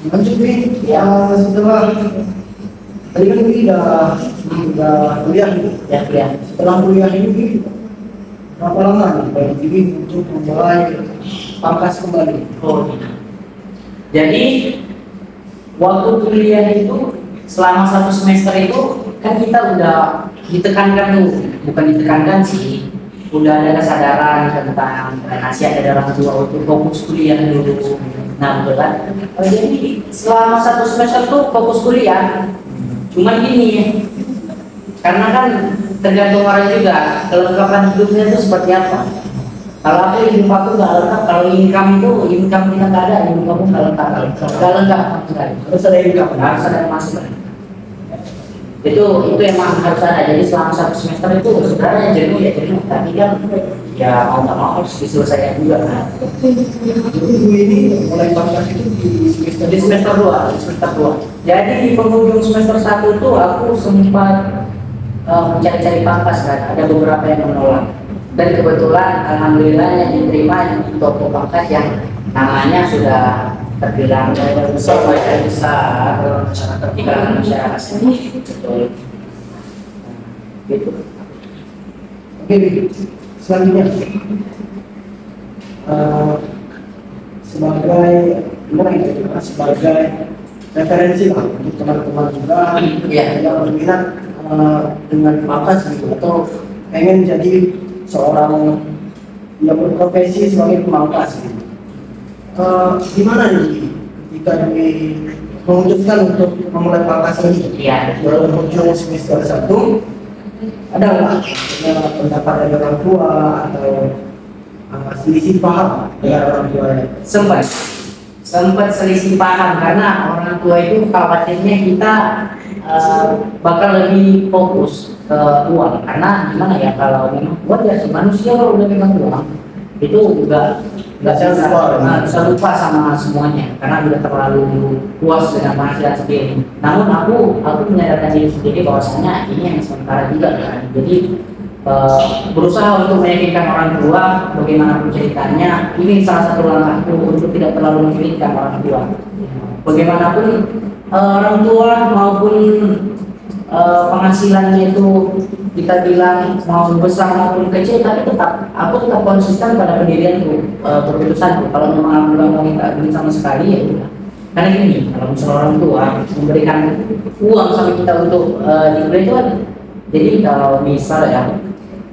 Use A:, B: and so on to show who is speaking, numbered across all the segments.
A: Lanjut nih, ya setelah tadi kan Bi udah kuliah nih.
B: Ya, kuliah.
A: Setelah kuliah ini Bi, berapa lama nih Bang Bi untuk memulai pangkas kembali?
B: Oh, iya. Jadi waktu kuliah itu selama 1 semester itu kan kita udah ditekankan tuh, bukan ditekankan sih, udah ada kesadaran tentang nasihat dari orang tua untuk fokus kuliah dulu. Nah, betul kan? Jadi selama 1 semester tuh fokus kuliah. Cuman gini, karena kan tergantung orang juga kelengkapan hidupnya itu seperti apa. Kalau aku hidup aku nggak lengkap, kalau income kita nggak ada, hidup kamu nggak lengkap, nggak lengkap sekali.
A: Harus ada income,
B: Harus ada masukan. Itu emang harus ada. Jadi selama 1 semester itu sebenarnya jenuh ya jenuh, tapi kan ya mau nggak mau harus diselesaikan juga kan.
A: Jadi Bu ini mulai pangkas itu
B: Di semester 2. Jadi di penghujung semester 1 tuh aku sempat mencari-cari pangkas kan, ada beberapa yang menolak. Dan kebetulan alhamdulillahnya diterima di toko pangkas yang namanya sudah terbilang besar di kalangan masyarakat sini. Betul. Gitu.
A: Oke, Bi. Selanjutnya sebagai gimana itu? Sebagai referensi lah untuk teman-teman juga yang berminat dengan pangkas gitu atau pengen jadi seorang yang berprofesi sebagai pemangkas gitu. Gimana nih ketika memutuskan untuk memulai pangkas ini?
B: Iya.
A: Berujung semester 1, ada nggak pendapat dari orang tua atau selisih paham dengan orang tuanya?
B: Sempat selisih paham karena orang tua itu khawatirnya kita bakal lebih fokus ke uang, karena gimana ya, kalau memang wajar sih manusia kalau udah pegang uang itu bisa lupa sama semuanya karena udah terlalu puas dengan penghasilan sendiri. Namun aku menyadarkan diri sendiri bahwasanya ini yang sementara juga kan. Jadi berusaha untuk meyakinkan orang tua bagaimanapun ceritanya, ini salah satu langkahku untuk tidak terlalu menyulitkan orang tua. Bagaimanapun orang tua maupun penghasilannya itu kita bilang mau besar maupun kecil, tapi aku tetap konsisten pada pendirianku, keputusanku. Kalau memang aku nggak mau minta duit sama sekali ya udah. Karena gini, kalau misalnya orang tua memberikan uang sama kita untuk dibeli itu kan, jadi kalau misal ya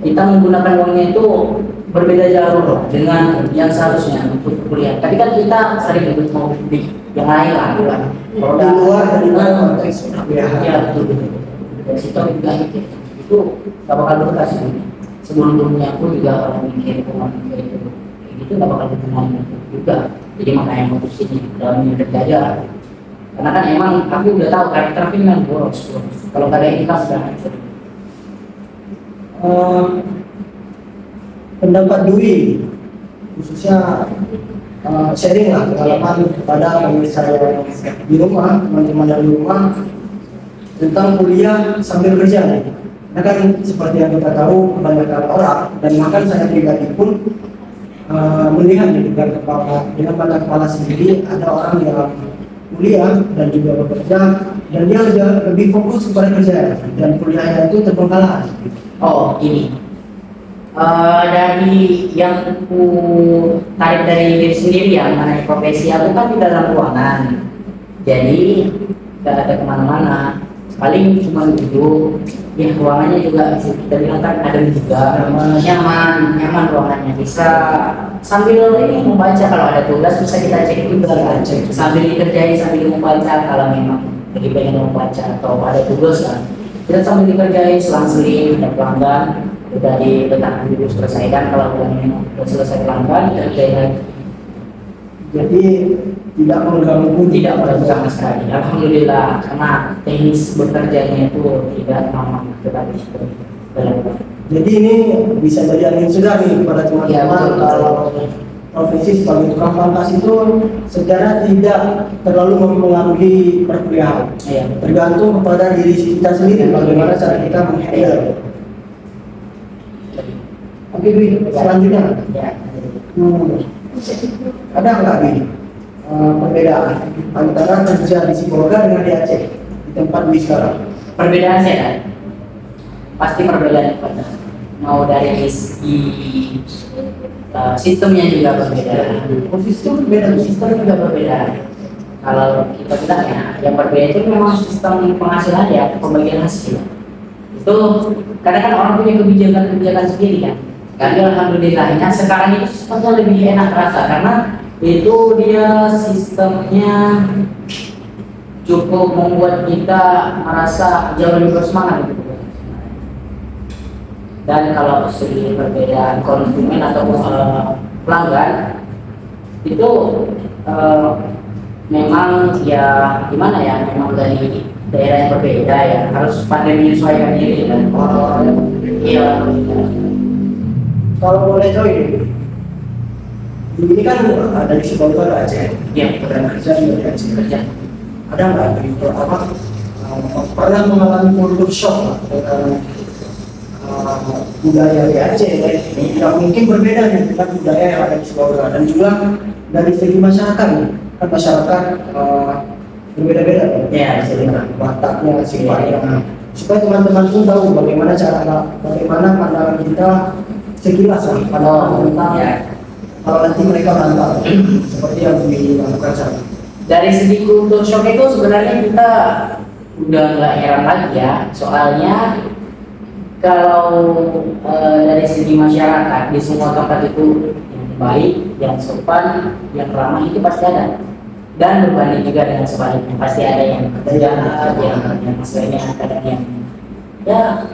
B: kita menggunakan uangnya itu berbeda jalur loh dengan yang seharusnya untuk kuliah. Tapi kan kita sering ikut mau beli yang lain lah, kan. Kalau
A: Di luar dari konteks
B: ya betul. Dari situ aku bilang itu gak bakal berkas sih. Sebelumnya aku juga orang mikir kayak itu gak bakal berkenan juga. Jadi makanya mutusin dalam dunia kerja. Karena kan emang aku udah tahu karakter aku memang boros. Kalau gak ada income udah hancur.
A: Pendapat Dwi khususnya sharing lah pengalaman kepada pemirsa yang di rumah, teman-teman dari rumah tentang kuliah sambil kerja nih. Nah kan seperti yang kita tahu kebanyakan orang, dan bahkan saya pribadi pun melihat dengan mata kepala sendiri ada orang yang kuliah dan juga bekerja dan dia lebih fokus kepada kerja dan kuliahnya itu terbengkalai.
B: Oh ini dari yang ku tarik dari diri sendiri ya mengenai profesi, aku kan di dalam ruangan, jadi tidak ada kemana-mana, paling cuma duduk. Ya ruangannya juga bisa kita bilang kan ada juga nyaman ruangannya, bisa sambil ini membaca, kalau ada tugas bisa kita cek juga kan, sambil dikerjain sambil membaca. Kalau memang lagi pengen membaca atau ada tugas kan kita sambil dikerjain, selang-seling ada pelanggan udah diletakkan dulu selesai, dan kalau udah selesai pelanggan kerjain lagi.
A: Jadi tidak mengganggu,
B: tidak mengganggu sama sekali, alhamdulillah, karena teknis bekerjanya itu tidak lama tetapi dalam.
A: Jadi ini bisa jadi angin segar nih kepada teman-teman kalau profesi sebagai tukang pangkas itu secara tidak terlalu mempengaruhi perkuliahan. Tergantung kepada diri kita sendiri bagaimana cara kita menghandle. Oke, Bi, selanjutnya. Ada nggak, Bi, perbedaan antara kerja di Sibolga dengan di Aceh di tempat Dwi sekarang?
B: Perbedaan saya kan? Pasti perbedaan pada mau dari segi sistemnya juga berbeda.
A: Sistem berbeda.
B: Sistem juga berbeda. Kalau kita bilang ya, yang berbeda itu memang sistem penghasilan ya, pembagian hasil. Itu kadang kan orang punya kebijakan sendiri kan. Tapi alhamdulillahnya sekarang itu sistemnya lebih enak terasa karena itu dia sistemnya cukup membuat kita merasa jauh lebih bersemangat gitu. Dan kalau segi perbedaan konsumen atau pelanggan itu memang ya gimana ya, memang dari daerah yang berbeda ya, harus pandai menyesuaikan diri kan. Iya.
A: Kalau boleh tahu ini kan ada di Sibolga ada Aceh,
B: Iya.
A: dan kerja juga di Aceh.
B: Kerja.
A: Ada nggak gitu apa pernah mengalami kultur shock dengan budaya di Aceh yang mungkin berbeda dengan budaya yang ada di Sibolga, dan juga dari segi masyarakat nih, kan masyarakat berbeda-beda
B: Ya,
A: wataknya, sifatnya, supaya teman-teman pun tahu bagaimana pandangan kita sekilas lah pandangan tentang
B: ya.
A: kalau nanti mereka bantah seperti yang dilakukan sekarang.
B: Dari segi kultur shock itu sebenarnya kita udah nggak heran lagi ya, soalnya kalau dari segi masyarakat di semua tempat itu yang baik, yang sopan, yang ramah itu pasti ada. Dan berbanding juga dengan sebaliknya, pasti ada yang jahat, yang sebenarnya kadang yang ya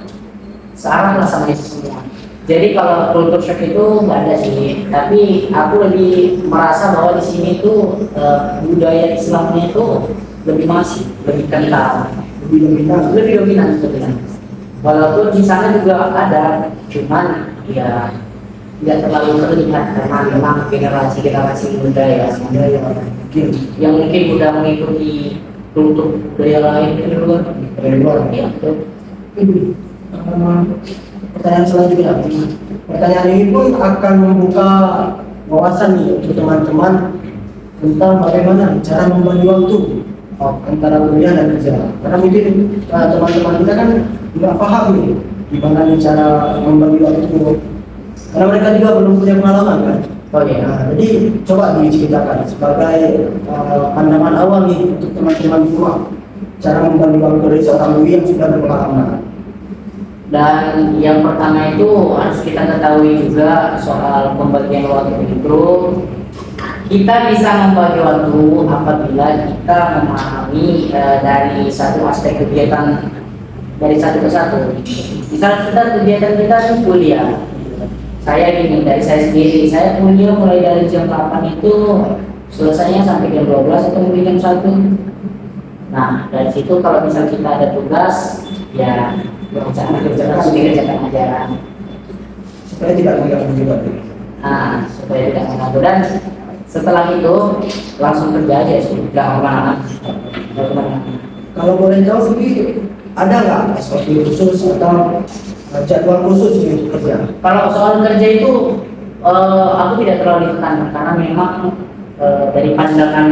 B: searah lah sama itu semua. Jadi kalau kultur shock itu nggak ada sih, tapi aku lebih merasa bahwa di sini tuh budaya Islamnya itu lebih masif, lebih kental, lebih dominan. Walaupun di sana juga ada, cuman ya tidak terlalu terlihat karena memang generasi muda ya, yang mungkin udah mengikuti kultur budaya lain dari luar ya.
A: Pertanyaan selanjutnya, pertanyaan ini pun akan membuka wawasan nih untuk teman-teman tentang bagaimana cara membagi waktu antara kuliah dan kerja. Karena mungkin teman-teman kita kan nggak paham nih gimana nih cara membagi waktu, karena mereka juga belum punya pengalaman kan.
B: Oh iya.
A: Nah, jadi coba diceritakan sebagai pandangan awal nih untuk teman-teman di rumah, cara membagi waktu dari seorang doi yang sudah berpengalaman.
B: Dan yang pertama itu harus kita ketahui juga soal pembagian waktu itu. Kita bisa membagi waktu apabila kita memahami dari satu aspek kegiatan dari satu ke satu. Misal kegiatan kita itu kuliah. Saya gini, dari saya sendiri, saya kuliah mulai dari jam 8 itu selesainya sampai jam 12 atau mungkin jam 1. Nah, dari situ kalau misal kita ada tugas, ya harus dikerjakan aja
A: supaya tidak mengganggu juga.
B: Nah, supaya tidak mengganggu, dan setelah itu langsung kerja aja sih, nggak kemana-mana.
A: Kalau boleh tahu sih, ada nggak SOP khusus atau jadwal khusus untuk kerja?
B: Kalau soal kerja itu aku tidak terlalu ditekan karena memang dari pandangan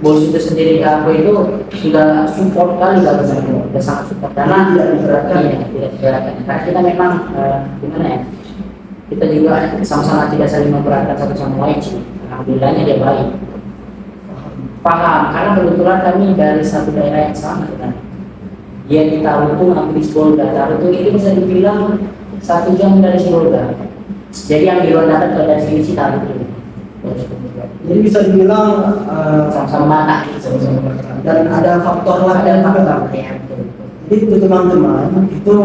B: bos itu sendiri ke aku itu sudah support kali lah, sudah sangat support karena
A: tidak diberatkan.
B: Iya, tidak diberatkan karena kita memang gimana ya, kita juga sama-sama tidak saling memberatkan satu sama lain sih. Alhamdulillahnya dia baik, paham, karena kebetulan kami dari satu daerah yang sama kan. Dia di Tarutung, aku di Sibolga. Tarutung itu bisa dibilang 1 jam dari Sibolga. Jadi yang di luar dapat dari sini sih Tarutung.
A: Jadi bisa dibilang
B: sama-sama mata.
A: Dan ada faktor lain yang faktor. Jadi untuk teman-teman itu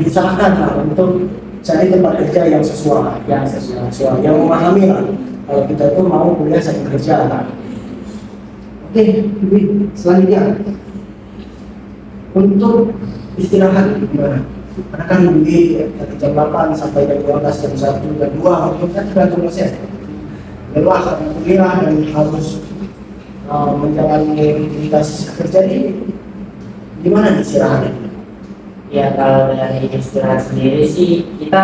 A: disarankan lah untuk cari tempat kerja yang sesuai, yang memahami lah kalau kita itu mau kuliah sambil kerja lah. Oke, selanjutnya untuk istirahat gimana? Karena kan dari jam 8 sampai jam 12, jam 1, jam 2 mungkin kan tergantung dosen. Lelah karena kuliah dan harus menjalani aktivitas kerja ini, gimana nih istirahatnya?
B: Ya kalau dari istirahat sendiri sih kita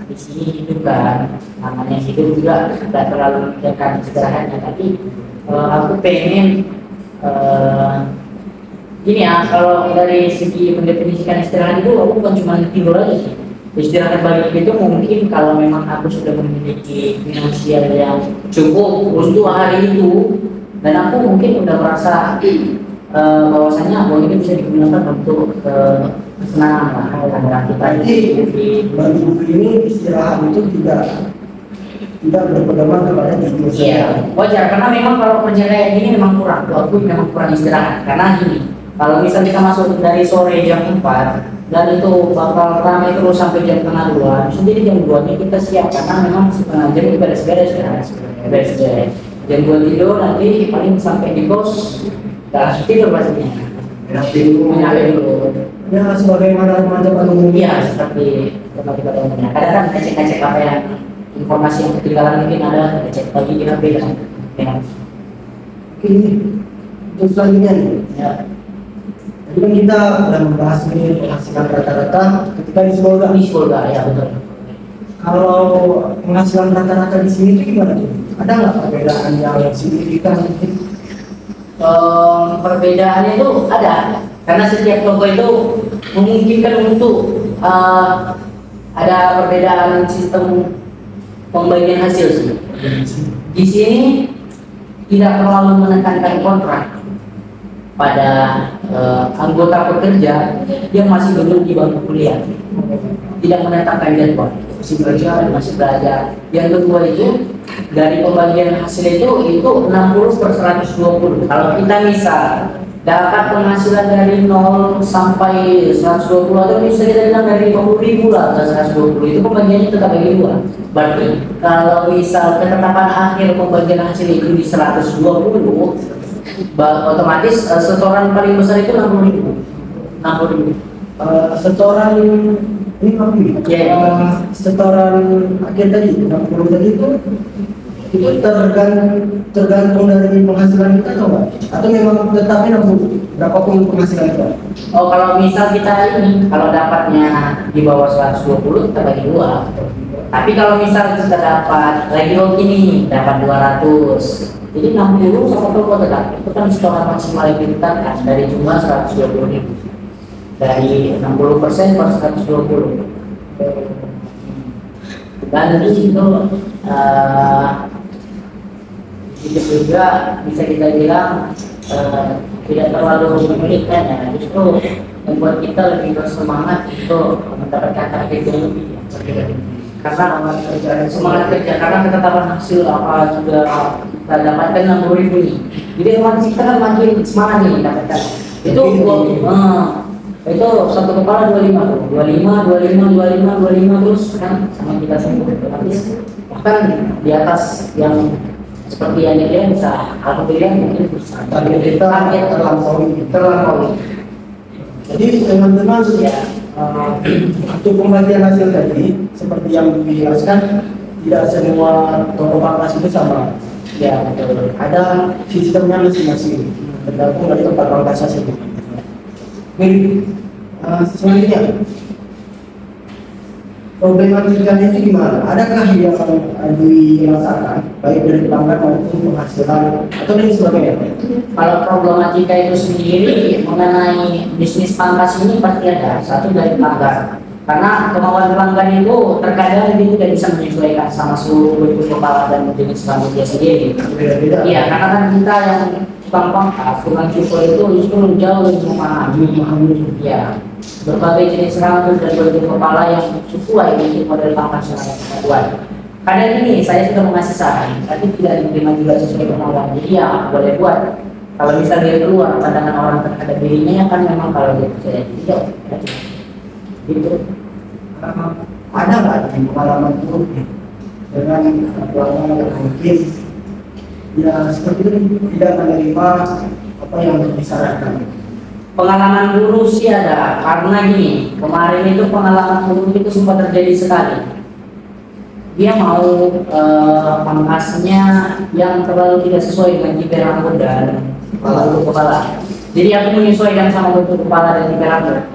B: di sini hidup kan, namanya hidup juga tidak terlalu memikirkan istirahatnya. Tapi aku pengen gini ya, kalau dari segi mendefinisikan istirahat itu aku bukan cuma tidur aja sih. Istirahat bagi itu mungkin kalau memang aku sudah memiliki finansial yang cukup untuk hari itu, dan aku mungkin udah merasa bahwasanya bahwa ini bisa digunakan untuk kesenangan lah antara kita.
A: Jadi bagi buku ini istirahat itu tidak berpedoman kepada tidur saja.
B: Iya, wajar karena memang kalau kerja kayak gini memang kurang. Aku memang kurang istirahat karena gini. Kalau misal kita masuk dari sore jam 4 dan itu bakal ramai terus sampai jam setengah 2, bisa jadi jam 2 nya kita siap karena memang setengah jam kita beres-beres ya. Beres-beres. Jam 2 tidur nanti paling sampai di kos nggak langsung tidur pastinya. Menyampai dulu.
A: Ya sebagaimana remaja pada
B: Iya,
A: umumnya.
B: seperti tempat pada umumnya. Kadang kan ngecek-ngecek apa yang informasi yang ketinggalan mungkin ada ngecek lagi di HP kan. Ya.
A: Oke, untuk selanjutnya nih.
B: Ya.
A: Tadi kan kita sudah membahas ini penghasilan rata-rata ketika di sekolah.
B: Di sekolah ya betul.
A: Kalau penghasilan rata-rata di sini itu gimana tuh? Ada nggak perbedaan yang signifikan?
B: Perbedaannya itu ada karena setiap toko itu memungkinkan untuk ada perbedaan sistem pembagian hasil sih. Di sini tidak terlalu menekankan kontrak pada anggota pekerja yang masih belum di bangku kuliah, tidak menetapkan jadwal, masih belajar. Yang kedua itu dari pembagian hasil itu 60/120. Kalau kita misal dapat penghasilan dari 0 sampai 120 atau bisa kita bilang dari 50.000 lah ke 120, itu pembagiannya tetap bagi dua. Berarti kalau misal ketetapan akhir pembagian hasil itu di 120, otomatis setoran paling besar itu 60.000. 60.000.
A: Setoran ini apa?
B: Ya.
A: Setoran akhir tadi 60 tadi itu tergantung dari penghasilan kita atau enggak? Atau memang tetapnya 60 berapapun penghasilan kita?
B: Oh, kalau misal kita ini kalau dapatnya di bawah 120 kita bagi dua. Tapi kalau misal kita dapat lagi hoki nih dapat 200, jadi 60 sama toko tetap itu kan setoran maksimal yang ditetapkan dari jumlah 120.000, dari 60% per 120. Dan di situ itu juga bisa kita bilang tidak terlalu menyulitkan ya, justru membuat kita lebih bersemangat untuk mendapatkan target yang lebih karena semangat kerja, karena ketetapan hasil apa sudah kita dapatkan 60.000 ini, jadi otomatis kita kan makin semangat nih mendapatkan itu. Itu satu kepala 25 tuh, 25 terus kan sama kita semua habis, bahkan di atas yang seperti yang dia bisa, alhamdulillah mungkin bisa
A: Target kita terlampaui. Jadi teman-teman ya, untuk pembagian hasil tadi seperti yang dijelaskan, tidak semua toko pangkas itu sama.
B: ya betul.
A: Ada sistemnya masing-masing, tergantung dari tempat pangkasnya sendiri. Selanjutnya, problematikanya itu gimana? Adakah yang dirasakan baik dari pelanggan maupun penghasilan atau lain sebagainya?
B: Kalau problematika itu sendiri mengenai bisnis pangkas ini pasti ada. Satu dari pelanggan, karena kemauan pelanggan itu terkadang dia tidak bisa menyesuaikan sama seluruh bentuk kepala dan jenis rambut dia sendiri.
A: Beda-beda.
B: Iya, karena kan kita yang tukang pangkas, tukang cukur itu justru jauh lebih memahami. Ya, berbagai jenis rambut dan bentuk kepala yang sesuai dengan model pangkas yang kita buat. Kadang ini saya sudah mengasih saran, tapi tidak diterima juga sesuai kemauan. Jadi ya boleh buat. Kalau misalnya dia keluar pandangan orang terhadap dirinya, kan memang kalau dia percaya tidak. Gitu.
A: Ada nggak pengalaman buruk dengan pelanggan yang mungkin ya seperti itu tidak menerima apa yang disarankan?
B: Pengalaman buruk sih ada, karena gini, kemarin itu pengalaman buruk itu sempat terjadi sekali. Dia mau pangkasnya yang terlalu tidak sesuai dengan tipe rambut dan bentuk kepala. Jadi aku menyesuaikan sama bentuk kepala dan tipe rambut.